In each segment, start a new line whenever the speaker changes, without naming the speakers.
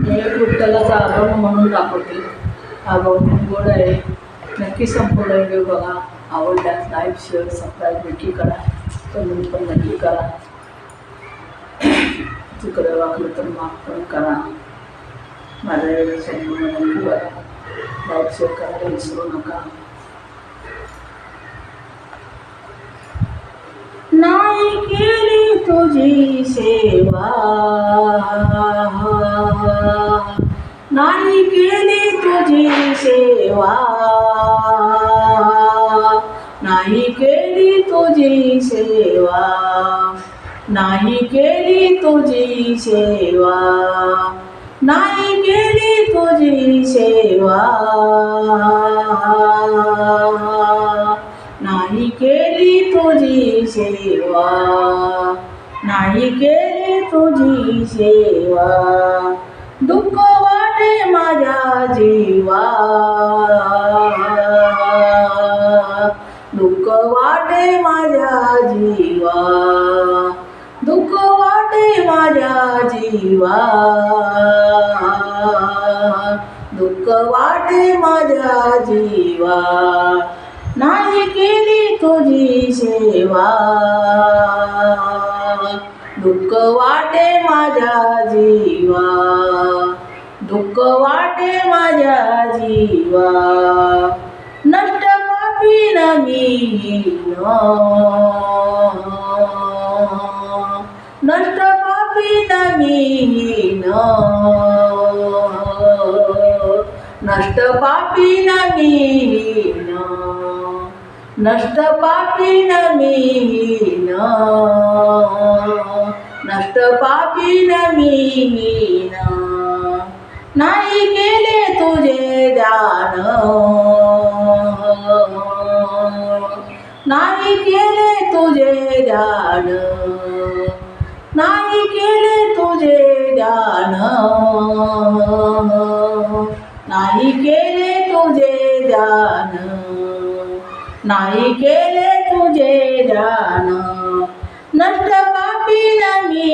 मी एक विठ्ठलाचा अभंग म्हणून दाखवते. हा अभंग गोड आहे, नक्की संपूर्ण व्हिडिओ बघा. आवडल्यास लाईक शेअर सबस्क्राईब नक्की करा, कमेंट पण नक्की करा. चुकलं वागलं तर माफ पण करा. माझ्या वेळेस संपूर्ण नक्की बघा, लाईक शेअर करायला विसरू नका. नाही केली तुझी सेवा, नाही केली तुझी सेवा, नाही केली तुझी सेवा, नाही केली तुझी सेवा, नाही केली तुझी सेवा, नाही केली तुझी सेवा, नाही केली तुझी सेवा. दुःख वाटे माझ्या जीवा, दुःख वाटे माझ्या जीवा, दुःख वाटे माझ्या जीवा, दुःख वाटे माझ्या जीवा. नाही केली तुझी सेवा, दुःख वाटे माझ्या जीवा, दुःख वाटे माझ्या जीवा. नष्ट पापी न मी, नष्ट पापी न मी, नष्ट पापी न मी, नष्ट पापी न मी, नष्ट पापी न मी. नाही केले तुझे ध्यान, नाही केले तुझे ध्यान, नाही केले तुझे ध्यान, नाही केले तुझे ध्यान, नाही केले तुझे ध्यान. नष्ट पापी न मी,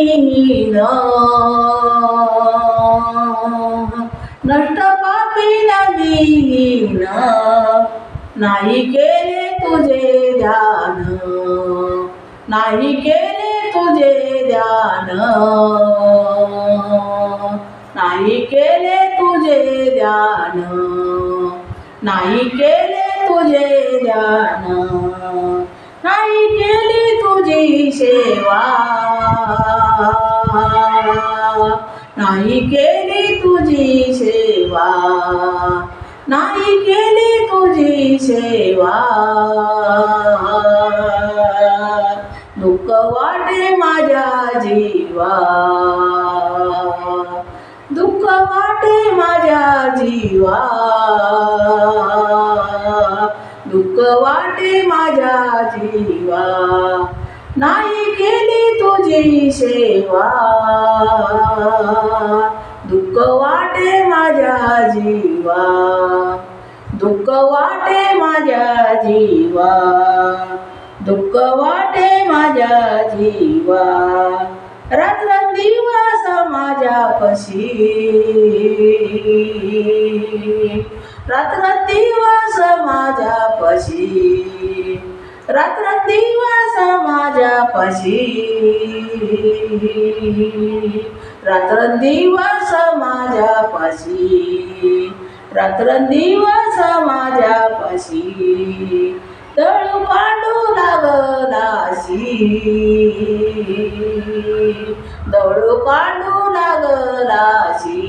नष्ट पापी न मी, नाही केले तुझे ध्यान, नाही केले तुझे ध्यान, नाही केले तुझे ध्यान, नाही केले तुझे ध्यान. नाही केली तुझी सेवा, नाही केली तुझी सेवा, नाही केली तुझी सेवा. दुःख वाटे माझ्या जीवा, दुःख वाटे माझ्या जीवा, दुःख वाटे माझ्या जीवा. नाही केली तुझी सेवा, दुःख वाटे माझ्या जीवा, दुःख वाटे माझ्या जीवा, दुःख वाटे माझ्या जीवा. रात्रंदिवस माझ्यापाशी, रात्रंदिवस माझ्यापाशी, रात्रंदिवस माझ्यापाशी, रात्रंदिवस माझ्यापाशी, रात्रंदिवस माझ्यापाशी. तळू पांडू लागलाशी, दळू कांडू लागलाशी,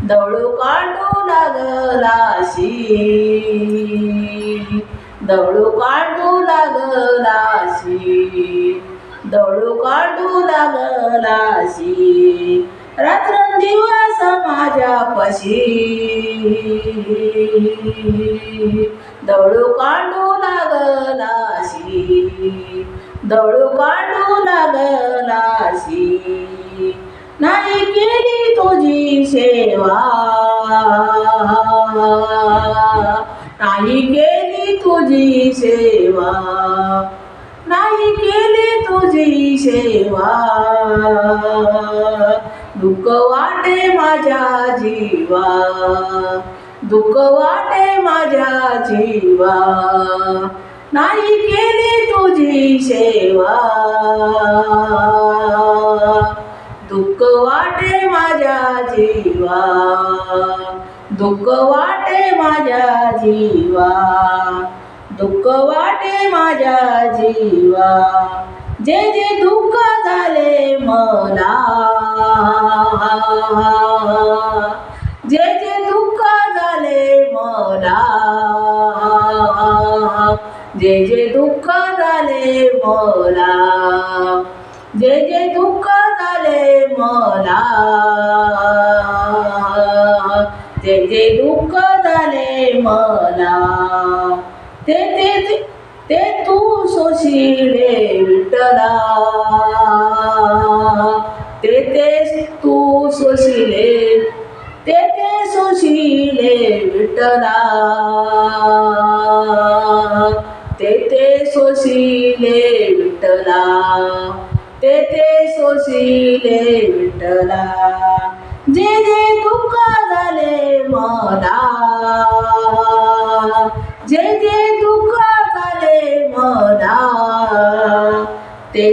दळू कांडू लागलाशी, दळू कांडू लागलाशी, दळू कांडू लागलाशी. रात्रंदिवस माझ्यापाशी, दळू कांडू लागलाशी, दळू कांडू लागलाशी. नाही केली तुझी सेवा, नाही केली तुझी सेवा, नाही केली तुझी सेवा, दुःख वाटे माझ्या जीवा, दुःख वाटे माझ्या जीवा, नाही केली तुझी सेवा, दुःख वाटे माझ्या जीवा, दुःख वाटे माझ्या जीवा, दुःख वाटे माझ्या जीवा, जे जे दुःख झाले मला, जे जे दुःख झाले मला, जे जे दुःख झाले मला, जे जे दुःख झाले मला, जे जे दुःख झाले मला, ते तू सोशिले विठ्ठला, ते तू सोशिले, ते सोशिले विठ्ठला, ते सोशिले विठ्ठला, ते सोशिले विठ्ठला, जे जे दुःख झाले मला, जे जे दुःख झाले मला, ते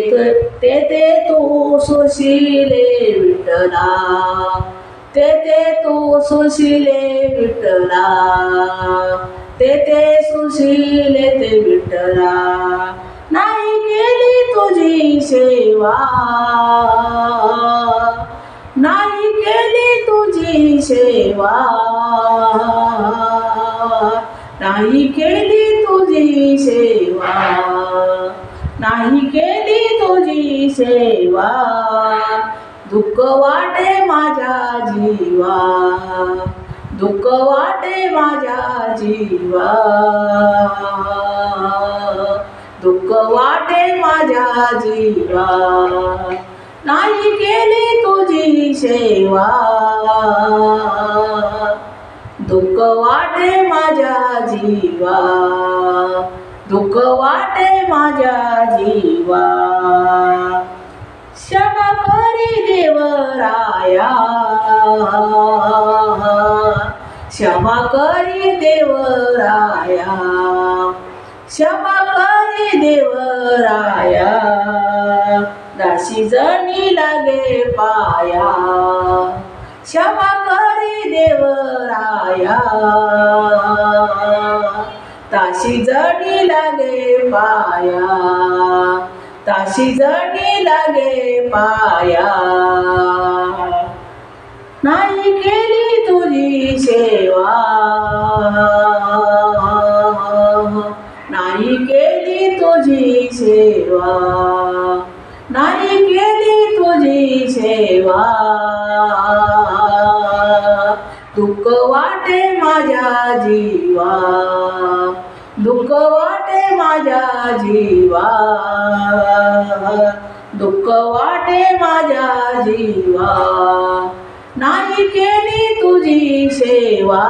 तू सोशिले विठ्ठला, ते तू सोशिले विठ्ठला, ते सोशिले ते विठ्ठला, नाही केली तुझी सेवा, नाही केली तुझी सेवा, नाही केली तुझी सेवा, नाही केली तुझी सेवा, दुःख वाटे माझ्या जीवा, दुःख वाटे माझ्या जीवा, दुःख वाटे माझ्या जीवा, नाही केली तुझी सेवा, दुःख वाटे माझ्या जीवा, दुःख वाटे माझ्या जीवा, क्षमा करी देवराया, क्षमा करी देवराया, क्षमा करी देवराया, दासी जणी लागे पाया, क्षमा करी देवराया, दासी जणी लागे पाया, दासी जणी लागे पाया, नाही केली तुझी सेवा, नाही केली तुझी सेवा, नाही केली तुझी सेवा, दुःख वाटे माझ्या जीवा, दुःख वाटे माझ्या जीवा, दुःख वाटे माझ्या जीवा, नाही केली तुझी सेवा,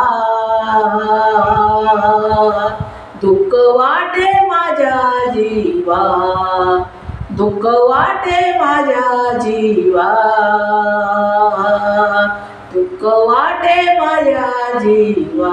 दुःख वाटे माझ्या जीवा, दुःख वाटे माझ्या जीवा, दुःख वाटे माझ्या जीवा.